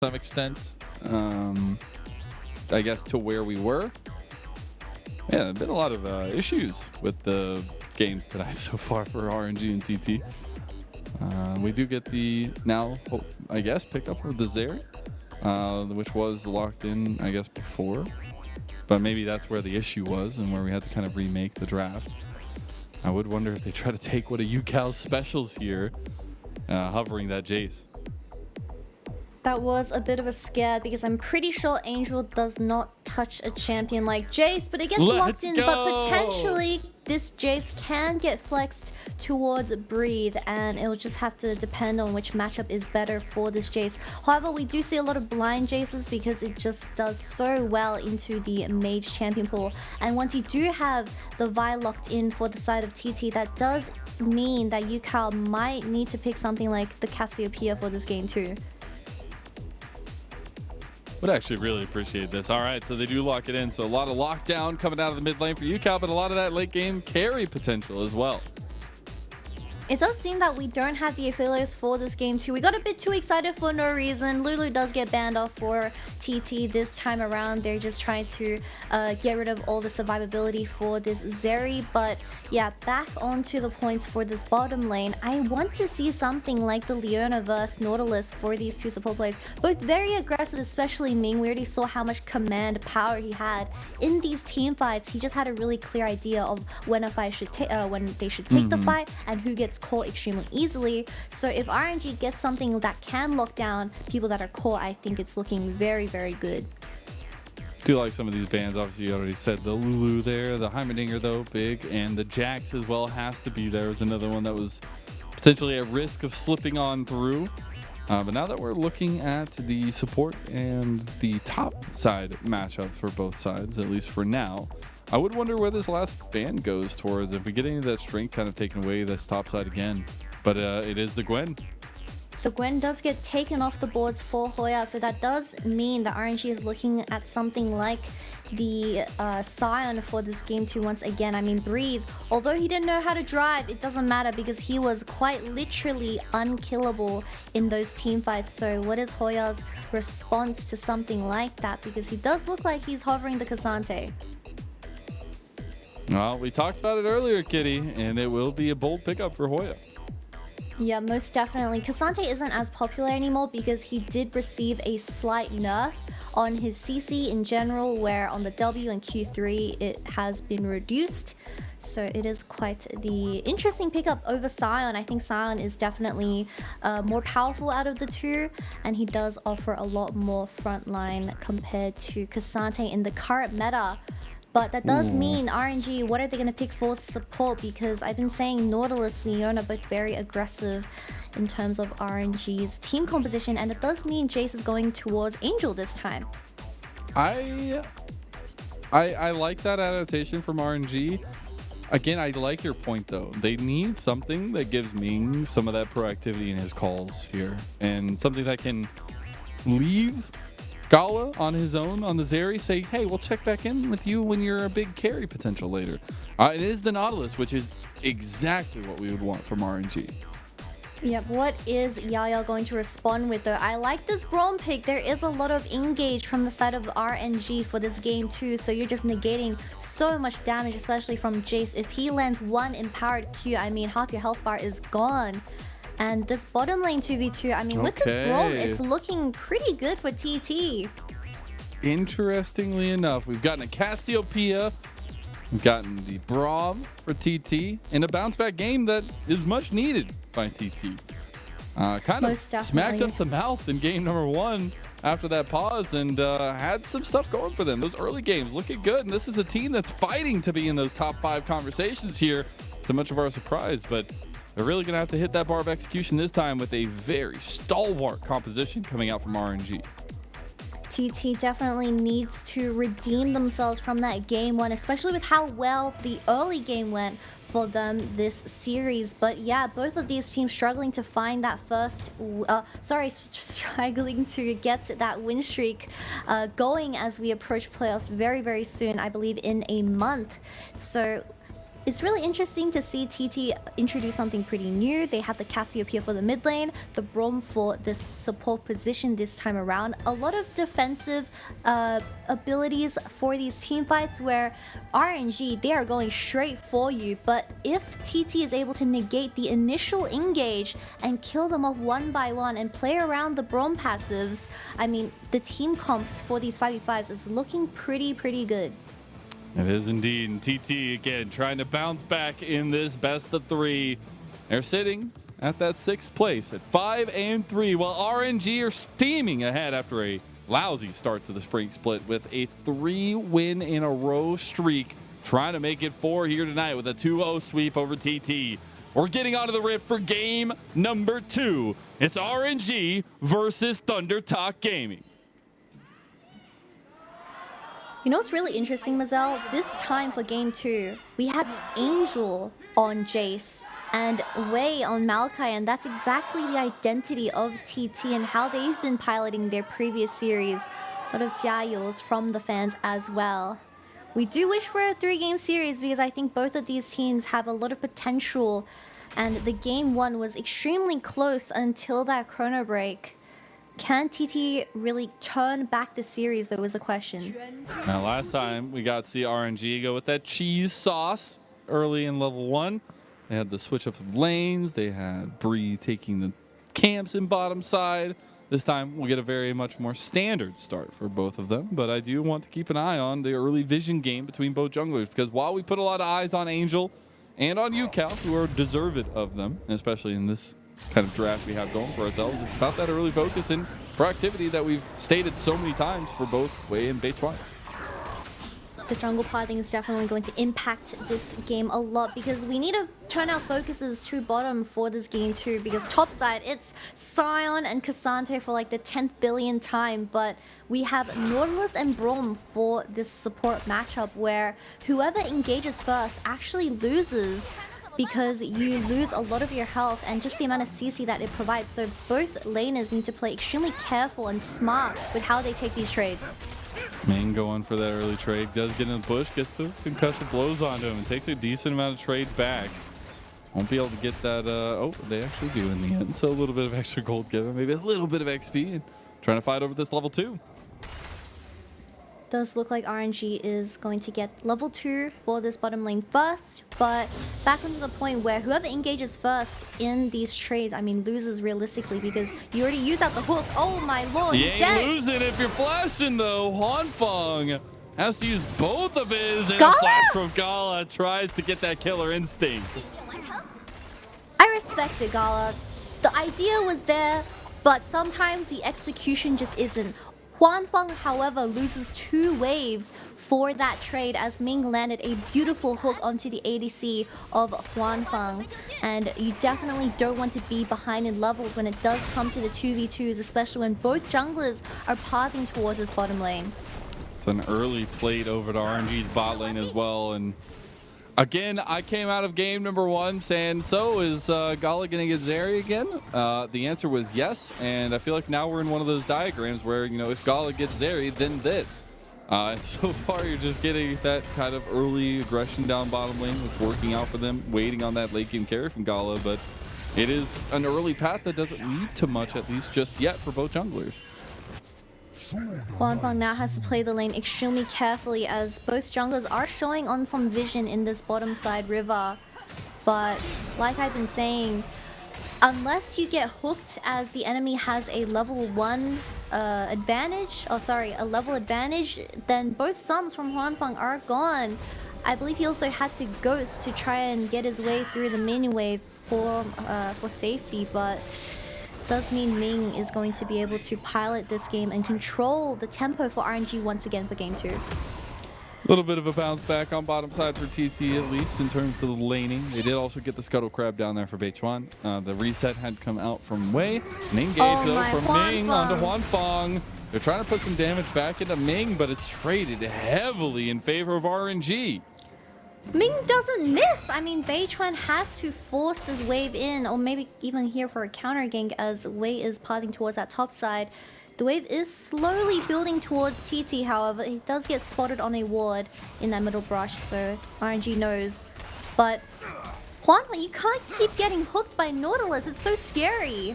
some extent, I guess, to where we were. Yeah, there have been a lot of issues with the games tonight so far for RNG and TT. We do get the now, I guess, pickup of the Zeri, which was locked in, I guess, before. But maybe that's where the issue was and where we had to kind of remake the draft. I would wonder if they try to take one of Ucal's specials here, hovering that Jayce. That was a bit of a scare because I'm pretty sure Angel does not touch a champion like Jayce, but it gets locked in. But potentially this Jayce can get flexed towards Breathe, and it'll just have to depend on which matchup is better for this Jayce. However, we do see a lot of blind Jayces because it just does so well into the mage champion pool. And once you do have the Vi locked in for the side of TT, that does mean that Ucal might need to pick something like the Cassiopeia for this game too. Would actually really appreciate this. All right, so they do lock it in. So a lot of lockdown coming out of the mid lane for Ucal, but a lot of that late game carry potential as well. It does seem that we don't have the affiliates for this game too. We got a bit too excited for no reason. Lulu does get banned off for TT this time around. They're just trying to get rid of all the survivability for this Zeri. But yeah, back onto the points for this bottom lane. I want to see something like the Leona versus Nautilus for these two support players. Both very aggressive, especially Ming. We already saw how much command power he had in these team fights. He just had a really clear idea of when a fight should when they should take the fight and who gets caught extremely easily. So if RNG gets something that can lock down people that are caught, I think it's looking very, very good. Do like some of these bans. Obviously, you already said the Lulu there, the Heimerdinger though, big, and the Jax as well has to be there. Was another one that was potentially at risk of slipping on through. But now that we're looking at the support and the top side matchup for both sides, at least for now, I would wonder where this last ban goes towards. If we get any of that strength kind of taken away, that's top side again. But it is the Gwen. The Gwen does get taken off the boards for Hoya, so that does mean that RNG is looking at something like the Sion for this game too once again. I mean, Breathe, although he didn't know how to drive, it doesn't matter because he was quite literally unkillable in those team fights. So what is Hoya's response to something like that? Because he does look like he's hovering the Ksante. Well, we talked about it earlier, Kitty, and it will be a bold pickup for Hoya. Yeah, most definitely. Ksante isn't as popular anymore because he did receive a slight nerf on his CC in general, where on the W and Q3 it has been reduced. So it is quite the interesting pickup over Sion. I think Sion is definitely more powerful out of the two, and he does offer a lot more frontline compared to Ksante in the current meta. But that does mean RNG, what are they going to pick for support? Because I've been saying Nautilus, Leona, both very aggressive in terms of RNG's team composition. And it does mean Jayce is going towards Angel this time. I like that adaptation from RNG. Again, I like your point, though. They need something that gives Ming some of that proactivity in his calls here. And something that can leave Gala on his own on the Zeri, say, hey, we'll check back in with you when you're a big carry potential later. It is the Nautilus, which is exactly what we would want from RNG. Yep, what is Yaya going to respond with though? I like this Braum pick. There is a lot of engage from the side of RNG for this game too, so you're just negating so much damage, especially from Jayce. If he lands one empowered Q, I mean, half your health bar is gone. And this bottom lane 2v2, I mean, with this Braum, it's looking pretty good for TT. Interestingly enough, we've gotten a Cassiopeia, we've gotten the Braum for TT, in a bounce back game that is much needed by TT. Kind of smacked up the mouth in game number 1 after that pause, and had some stuff going for them. Those early games looking good, and this is a team that's fighting to be in those top 5 conversations here, to much of our surprise. But they're really going to have to hit that bar of execution this time with a very stalwart composition coming out from RNG. TT definitely needs to redeem themselves from that game 1, especially with how well the early game went for them this series. But yeah, both of these teams struggling to find that first struggling to get that win streak going as we approach playoffs very, very soon, I believe in a month. So It's really interesting to see TT introduce something pretty new. They have the Cassiopeia for the mid lane, the Braum for this support position this time around. A lot of defensive abilities for these team fights where RNG, they are going straight for you. But if TT is able to negate the initial engage and kill them off one by one and play around the Braum passives, I mean, the team comps for these 5v5s is looking pretty good. It is indeed. And TT again trying to bounce back in this best of 3. They're sitting at that 6th place at 5-3, while RNG are steaming ahead after a lousy start to the spring split with a 3-win-in-a-row streak, trying to make it 4 here tonight with a 2-0 sweep over TT. We're getting onto the rift for game number 2. It's RNG versus Thunder Talk Gaming. You know what's really interesting, Mazel? This time for game 2, we had Angel on Jayce and Wei on Maokai, and that's exactly the identity of TT and how they've been piloting their previous series. A lot of jiayous from the fans as well. We do wish for a 3-game series because I think both of these teams have a lot of potential, and the game 1 was extremely close until that chrono break. Can TT really turn back the series, though, was the question. Now, last time we got to see RNG go with that cheese sauce early in level 1. They had the switch up of lanes. They had Bree taking the camps in bottom side. This time we'll get a very much more standard start for both of them. But I do want to keep an eye on the early vision game between both junglers, because while we put a lot of eyes on Angel and on Ucal, who are deserved of them, especially in this kind of draft we have going for ourselves, it's about that early focus and proactivity that we've stated so many times for both Wei and Beichuan. The jungle pathing is definitely going to impact this game a lot because we need to turn our focuses to bottom for this game too, because top side it's Sion and Ksante for like the 10th billion time, but we have Nautilus and Braum for this support matchup where whoever engages first actually loses, because you lose a lot of your health and just the amount of CC that it provides. So both laners need to play extremely careful and smart with how they take these trades. Ming going for that early trade, does get in the bush, gets the concussive blows onto him and takes a decent amount of trade back. Won't be able to get that, oh, they actually do in the end. So a little bit of extra gold given, maybe a little bit of XP, and trying to fight over this level 2. Does look like RNG is going to get level 2 for this bottom lane first, but back onto the point where whoever engages first in these trades, I mean, loses realistically because you already used out the hook. Oh my lord, he's dead. You ain't losing if you're flashing though. Huanfeng has to use both of his, and Gala? a flash from Gala tries to get that killer instinct. I respect it, Gala. The idea was there, but sometimes the execution just isn't. Huanfeng, however, loses 2 waves for that trade as Ming landed a beautiful hook onto the ADC of Huanfeng. And you definitely don't want to be behind in levels when it does come to the 2v2s, especially when both junglers are pathing towards this bottom lane. It's an early plate over to RNG's bot lane as well. And again, I came out of game number 1 saying, so is Gala going to get Zeri again? The answer was yes, and I feel like now we're in one of those diagrams where, you know, if Gala gets Zeri, then this. And so far, you're just getting that kind of early aggression down bottom lane. It's working out for them, waiting on that late game carry from Gala, but it is an early path that doesn't lead to much, at least just yet, for both junglers. Huanfeng now has to play the lane extremely carefully as both junglers are showing on some vision in this bottom side river. But like I've been saying, unless you get hooked as the enemy has a level 1 advantage, a level advantage, then both sums from Huanfeng are gone. I believe he also had to ghost to try and get his way through the minion wave for safety, but does mean Ming is going to be able to pilot this game and control the tempo for RNG once again for game 2. A little bit of a bounce back on bottom side for TT, at least in terms of the laning. They did also get the scuttle crab down there for Beichuan. The reset had come out from Wei. An engage though from Ming onto Huanfeng. They're trying to put some damage back into Ming, but it's traded heavily in favor of RNG. Ming doesn't miss. I mean, Beichuan has to force this wave in, or maybe even here for a counter gank as Wei is pathing towards that top side. The wave is slowly building towards TT, however. He does get spotted on a ward in that middle brush, so RNG knows But Huanfeng, you can't keep getting hooked by Nautilus. It's so scary.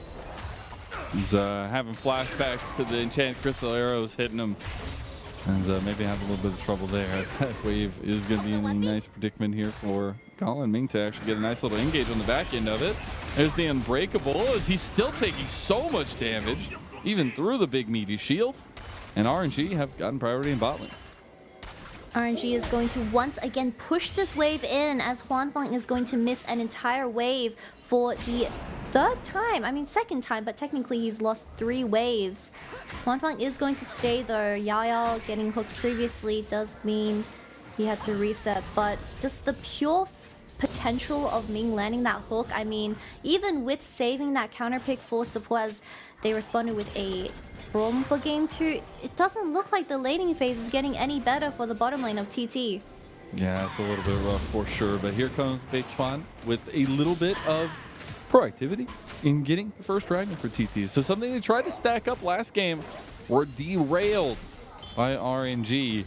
He's having flashbacks to the enchanted crystal arrows hitting him. And maybe have a little bit of trouble there. That wave is going to be in a nice predicament here for Gala and Ming to actually get a nice little engage on the back end of it. There's the unbreakable as he's still taking so much damage, even through the big meaty shield. And RNG have gotten priority in bot lane. RNG is going to once again push this wave in as Huanfeng is going to miss an entire wave for the third time. I mean, second time, but technically he's lost 3 waves. Huanfeng is going to stay though. Yao getting hooked previously does mean he had to reset, but just the pure potential of Ming landing that hook. I mean, even with saving that counter pick for support as they responded with a Braum for game 2, it doesn't look like the laning phase is getting any better for the bottom lane of TT. Yeah, it's a little bit rough for sure, but here comes Beichuan with a little bit of proactivity in getting the first dragon for TT. So something they tried to stack up last game were derailed by RNG.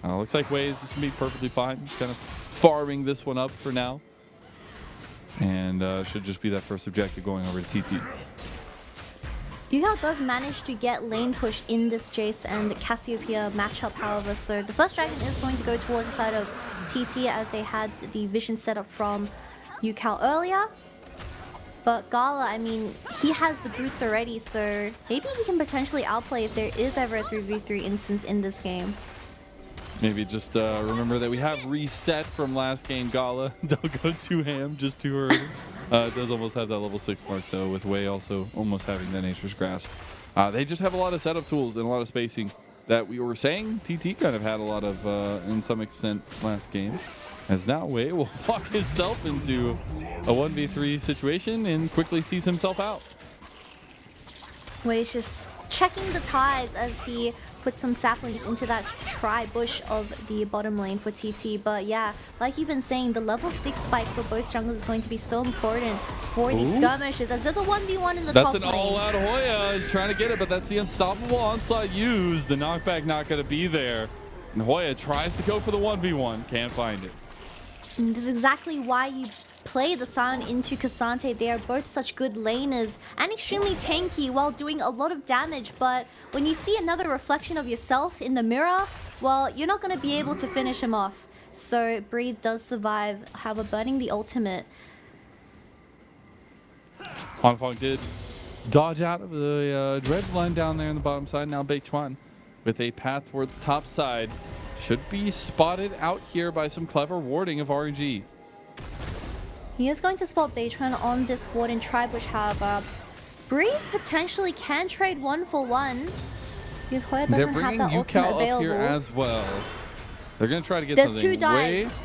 Looks like Wei is just going to be perfectly fine. Kind of farming this one up for now. And should just be that first objective going over to TT. Ucal does manage to get lane push in this Jayce and Cassiopeia matchup, however, so the first dragon is going to go towards the side of TT as they had the vision set up from Ucal earlier. But Gala, I mean, he has the boots already, so maybe he can potentially outplay if there is ever a 3v3 instance in this game. Maybe just remember that we have reset from last game, Gala. Don't go too ham, just too early. It does almost have that level 6 mark though, with Wei also almost having that Nature's Grasp. They just have a lot of setup tools and a lot of spacing that we were saying TT kind of had a lot of in some extent last game. As now Wei will walk himself into a 1v3 situation and quickly sees himself out. Wei's just checking the tides as he put some saplings into that tri-bush of the bottom lane for TT. But yeah, like you've been saying, the level 6 spike for both junglers is going to be so important for these skirmishes as there's a 1v1 in the top lane. That's an all-out Hoya. He's trying to get it, but that's the unstoppable onslaught used. The knockback not going to be there. And Hoya tries to go for the 1v1. Can't find it. And this is exactly why you play the Sion into Ksante. They are both such good laners and extremely tanky while doing a lot of damage, but when you see another reflection of yourself in the mirror, well, you're not going to be able to finish him off. So Breathe does survive, however, burning the ultimate. Huanfeng did dodge out of the dredge line down there on the bottom side. Now Beichuan with a path towards top side should be spotted out here by some clever warding of RNG. He is going to spot Beichuan on this ward in Tribush, however. Breathe potentially can trade 1-for-1 because Hoya doesn't have that ultimate available. Up here as well. They're going to try to get There's something 2 dives. way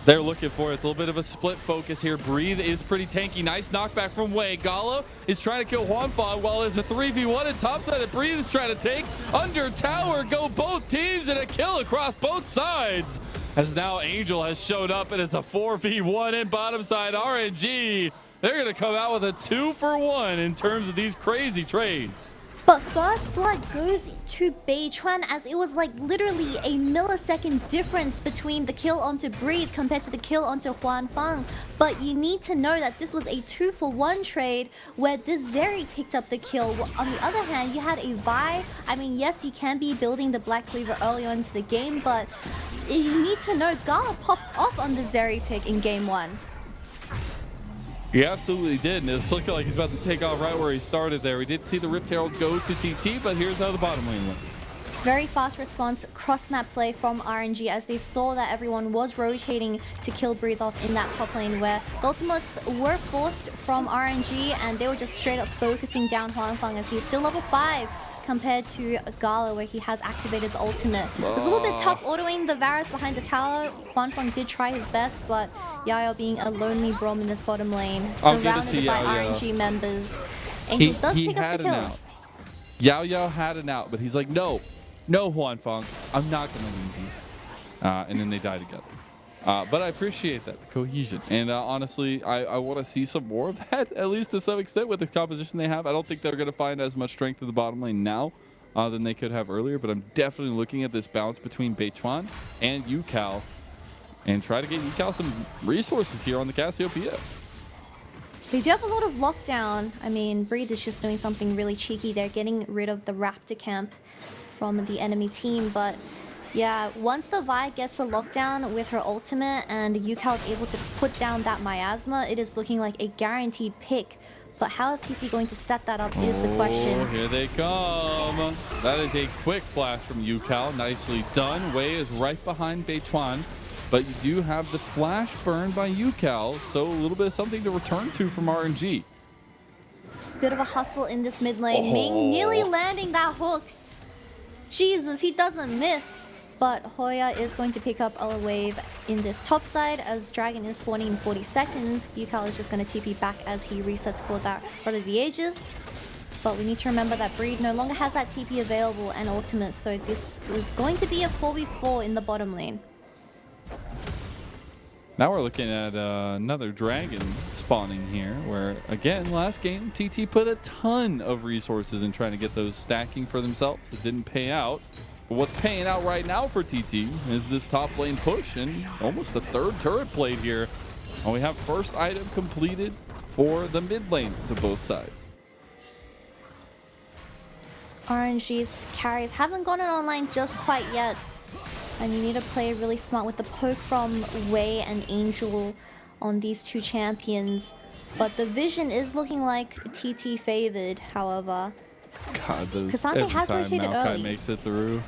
they're looking for. It's a little bit of a split focus here. Breathe is pretty tanky. Nice knockback from Wei. Gala is trying to kill Huanfeng while there's a 3v1 at topside that Breathe is trying to take. Under tower go both teams and a kill across both sides. As now Angel has showed up and it's a 4v1 in bottom side. RNG, they're going to come out with a 2-for-1 in terms of these crazy trades. But first blood goes to Beichuan as it was like literally a millisecond difference between the kill onto Breathe compared to the kill onto Huanfeng. But you need to know that this was a 2-for-1 trade where this Zeri picked up the kill. On the other hand, you had a Vi. I mean, yes, you can be building the Black Cleaver early on into the game, but you need to know Gala popped off on the Zeri pick in game 1. He absolutely did, and it's looking like he's about to take off right where he started there. We did see the Rift Herald go to TT, but here's how the bottom lane went. Very fast response, cross-map play from RNG as they saw that everyone was rotating to kill Breathe off in that top lane where the ultimates were forced from RNG and they were just straight up focusing down Huanfeng as he's still level 5 compared to Gala where he has activated the ultimate. It was a little bit tough autoing the Varus behind the tower. Huanfeng did try his best, but Yao being a lonely Braum in this bottom lane, surrounded by RNG members. Angel does pick up the kill. Yao had an out, but he's like, no, Huanfeng, I'm not going to leave you. And then they die together. But I appreciate that, the cohesion. And honestly, I want to see some more of that, at least to some extent with the composition they have. I don't think they're going to find as much strength in the bottom lane now than they could have earlier, but I'm definitely looking at this balance between Beichuan and Ucal. and try to get Ucal some resources here on the Cassiopeia. They do have a lot of lockdown. I mean, Breathe is just doing something really cheeky. They're getting rid of the Raptor camp from the enemy team. But yeah, once the Vi gets a lockdown with her ultimate and Ucal is able to put down that miasma, it is looking like a guaranteed pick. But how is TT going to set that up is the question. Here they come. That is a quick flash from Ucal. Nicely done. Wei is right behind Beichuan. But you do have the flash burn by Ucal, so a little bit of something to return to from RNG. Bit of a hustle in this mid lane. Ming nearly landing that hook. Jesus, he doesn't miss. But Hoya is going to pick up a wave in this top side as Dragon is spawning in 40 seconds. Ucal is just going to TP back as he resets for that Rod of the Ages. But we need to remember that Breed no longer has that TP available and ultimate, so this is going to be a 4v4 in the bottom lane. Now we're looking at another dragon spawning here, where again, last game, TT put a ton of resources in trying to get those stacking for themselves. It didn't pay out. But what's paying out right now for TT is this top lane push and almost a third turret played here. And we have first item completed for the mid lane to both sides. RNG's carries haven't gotten online just quite yet. And you need to play really smart with the poke from Wei and Angel on these two champions. But the vision is looking like TT favored, however. God, those Ksante has rotated Maokai early. makes it through.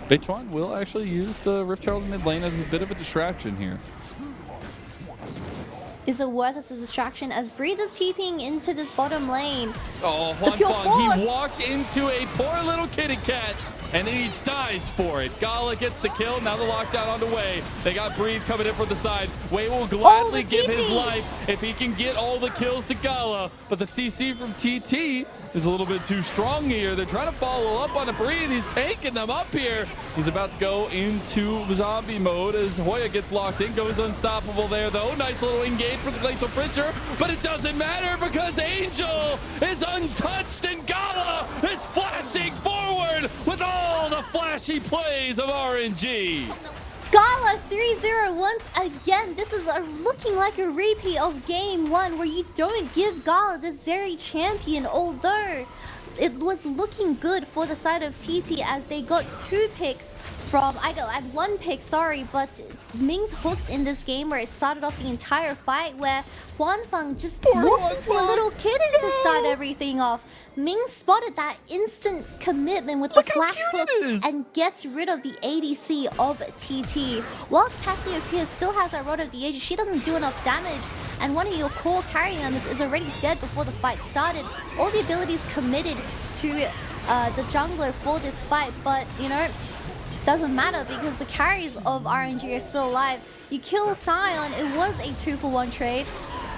Beichuan will actually use the Rift Herald mid lane as a bit of a distraction here. Is it worth as a distraction as Breathe is TPing into this bottom lane? Oh, Huanfeng, he walked into a poor little kitty cat. And then he dies for it. Gala gets the kill. Now the lockdown on the Wei. They got Breathe coming in from the side. Wei will gladly give his life if he can get all the kills to Gala. But the CC from TT is a little bit too strong here. They're trying to follow up on the Breathe. He's taking them up here. He's about to go into zombie mode as Hoya gets locked in. Goes unstoppable there, though. Nice little engage for the Glacial Pritcher. But it doesn't matter because Angel is untouched and Gala is flashing forward with all the flashy plays of RNG. Gala 3-0 once again. This is looking like a repeat of game one where you don't give Gala the Zeri champion, although it was looking good for the side of TT as they got two picks from, I got one pick, sorry, but Ming's hooks in this game where it started off the entire fight where Huanfeng just walked into a little kitten to start everything off. Ming spotted that instant commitment with the flash hook and gets rid of the ADC of TT. While Cassiopeia still has that Rod of the Ages, she doesn't do enough damage, and one of your core carry members is already dead before the fight started. All the abilities committed to the jungler for this fight, but you know, doesn't matter because the carries of RNG are still alive. You kill Sion, it was a 2-for-1 trade.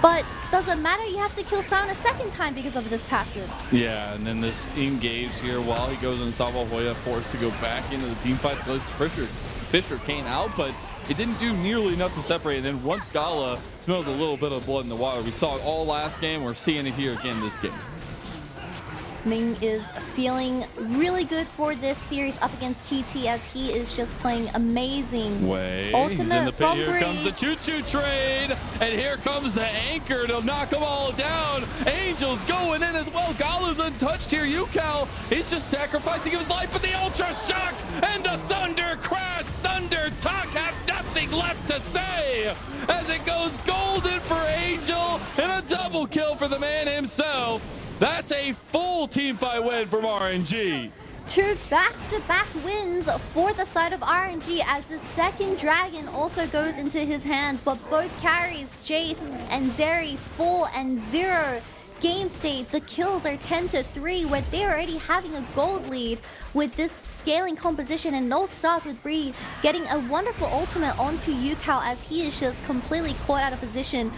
But doesn't matter, you have to kill Sion a second time because of this passive. Yeah, and then this engage here while he goes unstoppable. Hoya forced to go back into the team fight. Fisher came out, but it didn't do nearly enough to separate. And then once Gala smells a little bit of blood in the water, we saw it all last game. We're seeing it here again this game. Ming is feeling really good for this series up against TT as he is just playing amazing. Wei, ultimate he's in the pit. Here Breed. comes the choo-choo trade, and here comes the anchor to knock them all down. Angel's going in as well. Gala's untouched here. Ucal, he's just sacrificing his life with the Ultra Shock and the Thunder Crash. Thunder Talk have nothing left to say as it goes golden for Angel and a double kill for the man himself. That's a full team fight win from RNG. Two back-to-back wins for the side of RNG as the second dragon also goes into his hands, but both carries, Jayce and Zeri, 4-0. Game state, the kills are 10-3 where they're already having a gold lead with this scaling composition, and it all starts with Bree getting a wonderful ultimate onto Ucal as he is just completely caught out of position.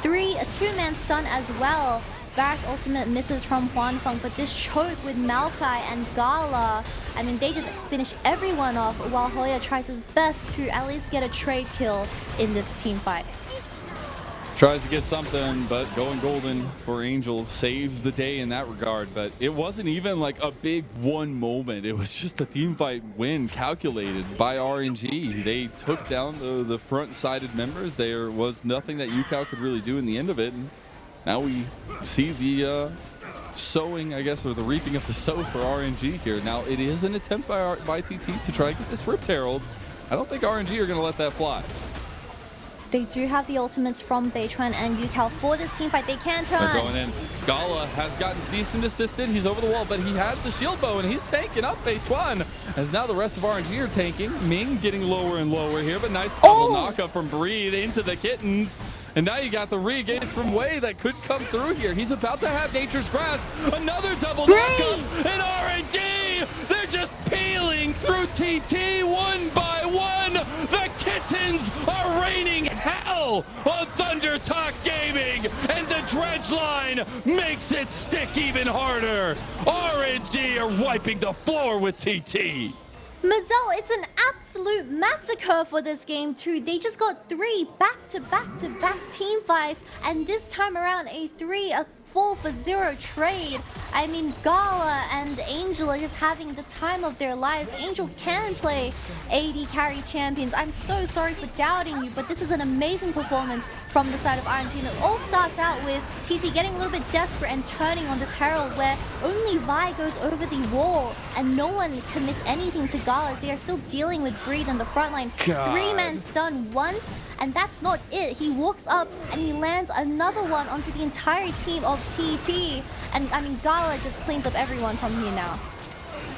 A two-man stun as well. Varus ultimate misses from Huanfeng, but this choke with Maokai and Gala, I mean, they just finish everyone off while Hoya tries his best to at least get a trade kill in this team fight. Tries to get something, but going golden for Angel saves the day in that regard. But it wasn't even like a big one moment. It was just a team fight win calculated by RNG. They took down the front-sided members. There was nothing that Ucal could really do in the end of it. And now we see the sowing, I guess, or the reaping of the sow for RNG here. Now, it is an attempt by TT to try and get this Rift Herald. I don't think RNG are going to let that fly. They do have the ultimates from Beichuan and Ucal for this team fight. They can turn. They're going in. Gala has gotten cease and desisted. He's over the wall, but he has the shield bow, and he's tanking up Beichuan. As now the rest of RNG are tanking. Ming getting lower and lower here, but nice double knockup from Breathe into the kittens. And now you got the re-engage from Wei that could come through here. He's about to have Nature's Grasp. Another double knockup. And RNG, they're just peeling through TT one by one. The kittens are raining hell on Thunder Talk Gaming. And the dredge line makes it stick even harder. RNG are wiping the floor with TT. Mazel, it's an absolute massacre for this game too. They just got 3 back-to-back team fights, and this time around a 4-for-0 trade. I mean, Gala and Angel are just having the time of their lives. Angel can play AD carry champions. I'm so sorry for doubting you, but this is an amazing performance from the side of RNG. And it all starts out with TT getting a little bit desperate and turning on this Herald where only Vi goes over the wall and no one commits anything to Gala. They are still dealing with Breathe in the front line. 3-man stun once, and that's not it. He walks up and he lands another one onto the entire team of TT. And I mean, Gala just cleans up everyone from here now.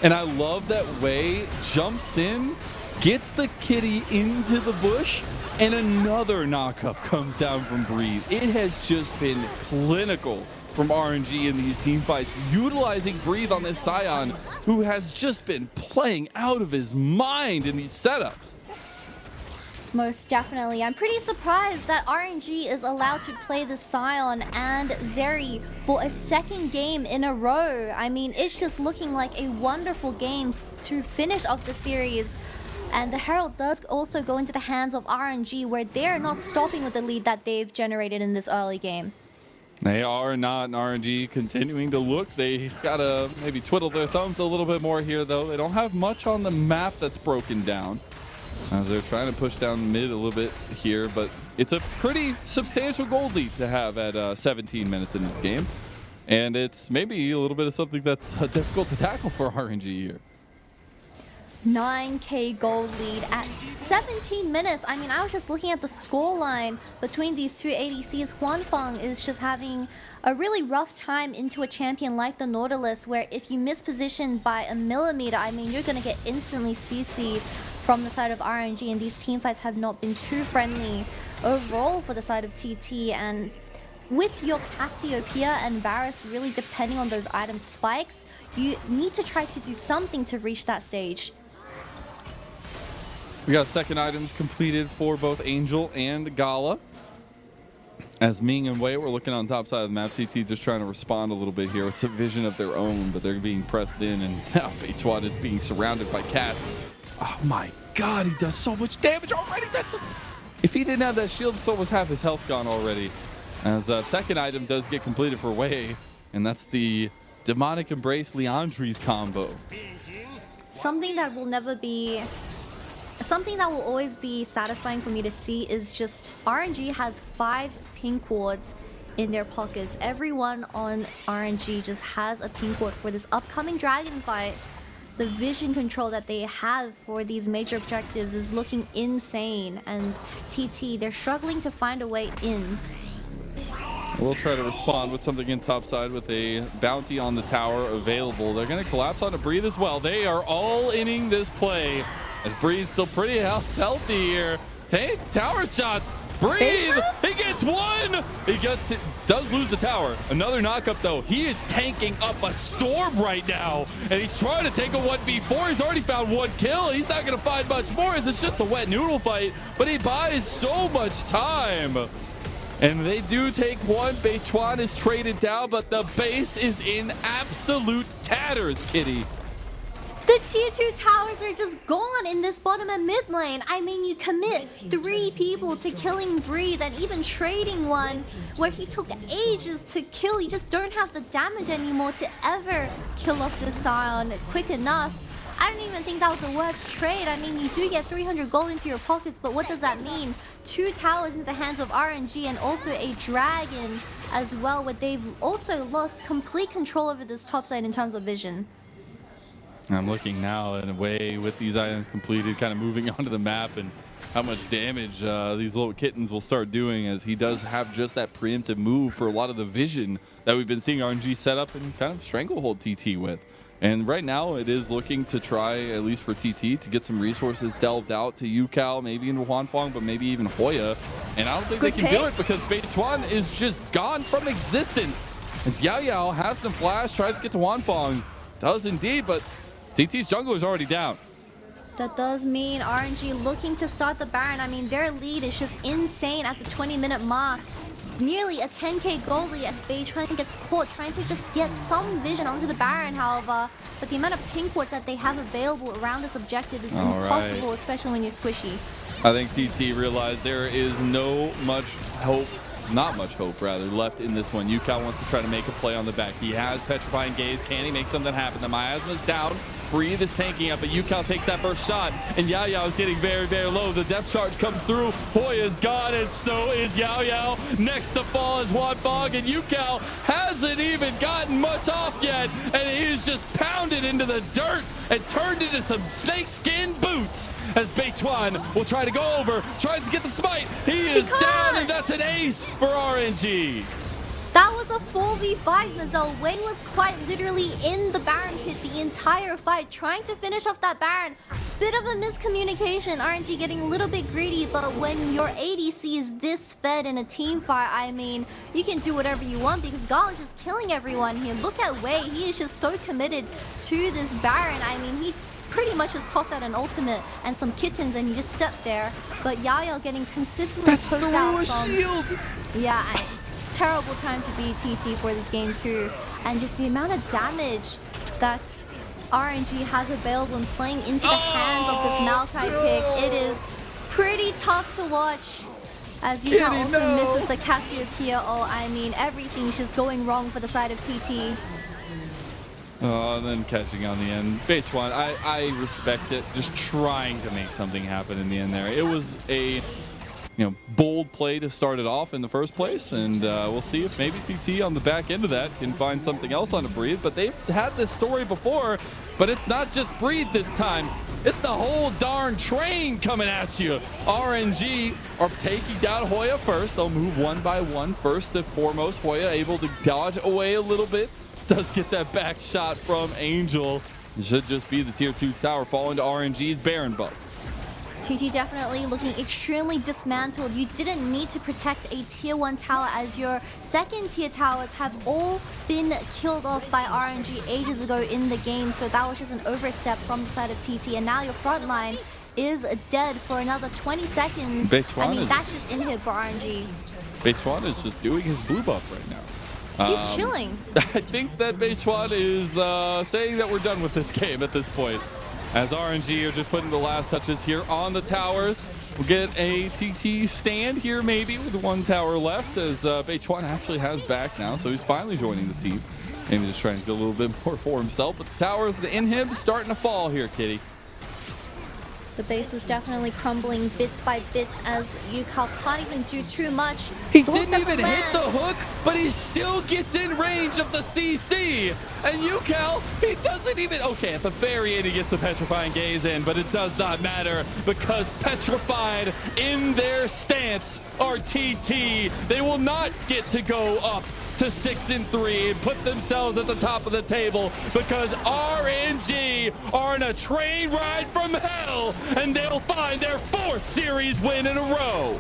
And I love that Wei jumps in, gets the kitty into the bush, and another knockup comes down from Breathe. It has just been clinical from RNG in these team fights, utilizing Breathe on this Sion, who has just been playing out of his mind in these setups. Most definitely. I'm pretty surprised that RNG is allowed to play the Sion and Zeri for a second game in a row. I mean, it's just looking like a wonderful game to finish off the series. And the Herald does also go into the hands of RNG, where they're not stopping with the lead that they've generated in this early game. They are not. RNG continuing to look. They gotta maybe twiddle their thumbs a little bit more here, though. They don't have much on the map that's broken down. They're trying to push down mid a little bit here, but it's a pretty substantial gold lead to have at 17 minutes into the game. And it's maybe a little bit of something that's difficult to tackle for RNG here. 9k gold lead at 17 minutes. I mean, I was just looking at the score line between these two ADCs. Huanfeng is just having a really rough time into a champion like the Nautilus, where if you miss position by a millimeter, I mean, you're going to get instantly CC'd from the side of RNG, and these team fights have not been too friendly overall for the side of TT. And with your Cassiopeia and Varus really depending on those item spikes, you need to try to do something to reach that stage. We got second items completed for both Angel and Gala. As Ming and Wei were looking on top side of the map, TT just trying to respond a little bit here. It's a vision of their own, but they're being pressed in, and now Beichuan is being surrounded by cats. Oh my god, he does so much damage already. If he didn't have that shield, so was half his health gone already. As second item does get completed for Wei, and that's the Demonic Embrace Leandri's combo. Something that will always be satisfying for me to see is just RNG has 5 pink wards in their pockets. Everyone on RNG just has a pink ward for this upcoming dragon fight. The vision control that they have for these major objectives is looking insane, and TT, they're struggling to find a way in. We'll try to respond with something in top side with a bounty on the tower available. They're going to collapse onto Breathe as well. They are all inning this play, as Breathe's still pretty healthy here. Take tower shots. Breathe. He gets one. He does lose the tower. Another knockup though. He is tanking up a storm right now, and he's trying to take a 1v4. He's already found 1 kill. He's not going to find much more, as it's just a wet noodle fight, but he buys so much time. And they do take one. Beichuan is traded down, but the base is in absolute tatters, Kitty. The tier 2 towers are just gone in this bottom and mid lane. I mean, you commit 3 people to killing Breathe and even trading one where he took ages to kill. You just don't have the damage anymore to ever kill off this Sion quick enough. I don't even think that was a worth trade. I mean, you do get 300 gold into your pockets, but what does that mean? 2 towers in the hands of RNG and also a dragon as well, where they've also lost complete control over this top side in terms of vision. I'm looking now in a way with these items completed, kind of moving onto the map and how much damage these little kittens will start doing, as he does have just that preemptive move for a lot of the vision that we've been seeing RNG set up and kind of stranglehold TT with. And right now it is looking to try, at least for TT, to get some resources delved out to Ucal, maybe into Huanfeng, but maybe even Hoya. And I don't think they can do it because Beichuan is just gone from existence. As Yao has the flash, tries to get to Huanfeng. Does indeed, but TT's jungler is already down. That does mean RNG looking to start the Baron. I mean, their lead is just insane at the 20-minute mark. Nearly a 10k goal lead as Beichuan gets caught trying to just get some vision onto the Baron, however. But the amount of pink wards that they have available around this objective is impossible, especially when you're squishy. I think TT realized there is not much hope left in this one. Ucal wants to try to make a play on the back. He has Petrifying Gaze. Can he make something happen? The miasma's down. Breathe is tanking up, but Ucal takes that first shot, and Yao is getting very, very low. The depth charge comes through. Hoya's gone, and so is Yao. Next to fall is Huanfeng, and Ucal hasn't even gotten much off yet, and he is just pounded into the dirt and turned into some snakeskin boots as Beichuan will try to go over, tries to get the smite. He is down, and that's an ace for RNG. That was a 4v5, Mazel. Wei was quite literally in the Baron pit the entire fight, trying to finish off that Baron. Bit of a miscommunication, RNG getting a little bit greedy, but when your ADC is this fed in a team fight, I mean, you can do whatever you want because Gala is just killing everyone here. Look at Wei, he is just so committed to this Baron. I mean, he pretty much just tossed out an ultimate and some kittens and he just sat there. But Yao getting consistently choked out from... shield! Yeah, it's terrible time to be TT for this game too. And just the amount of damage that RNG has available and playing into the hands of this Maokai pick, it is pretty tough to watch. As Ucal also misses the Cassiopeia. Oh, I mean, everything's just going wrong for the side of TT. Oh, and then catching on the end. Beichuan, I respect it. Just trying to make something happen in the end there. It was a bold play to start it off in the first place, and we'll see if maybe TT on the back end of that can find something else on a Breathe. But they've had this story before, but it's not just Breathe this time. It's the whole darn train coming at you. RNG are taking down Hoya first. They'll move one by one. First and foremost, Hoya able to dodge away a little bit. Does get that back shot from Angel. It should just be the tier 2 tower falling to RNG's Baron buff. TT definitely looking extremely dismantled. You didn't need to protect a tier 1 tower as your second tier towers have all been killed off by RNG ages ago in the game. So that was just an overstep from the side of TT. And now your front line is dead for another 20 seconds. I mean, that's just inhib for RNG. Beichuan is just doing his blue buff right now. He's chilling. I think that Beichuan is saying that we're done with this game at this point. As RNG are just putting the last touches here on the tower. We'll get a TT stand here maybe with one tower left, as Beichuan actually has back now, so he's finally joining the team. Maybe just trying to do a little bit more for himself, but the towers, the inhib, starting to fall here, Kitty. The base is definitely crumbling bits by bits as Ucal can't even do too much. He didn't even hit the hook, but he still gets in range of the CC. And Ucal, he doesn't even... Okay, at the very end, he gets the Petrifying Gaze in, but it does not matter because petrified in their stance are TT. They will not get to go up to 6-3 and put themselves at the top of the table because RNG are in a train ride from hell and they'll find their 4th series win in a row.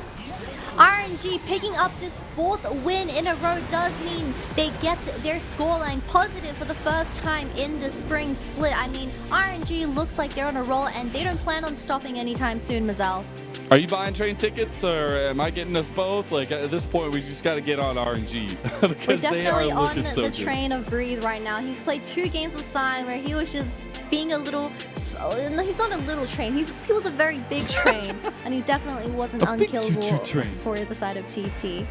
RNG picking up this 4th win in a row does mean they get their scoreline positive for the first time in the spring split. I mean, RNG looks like they're on a roll and they don't plan on stopping anytime soon, Mazel. Are you buying train tickets or am I getting us both? Like at this point, we just got to get on RNG because we're definitely they are on looking so the good. Train of Breathe right now. He's played 2 games with Sion where he was just being a little. Oh, no, he's not a little train. He was a very big train, and he definitely wasn't A big unkillable choo-choo train. for the side of TT.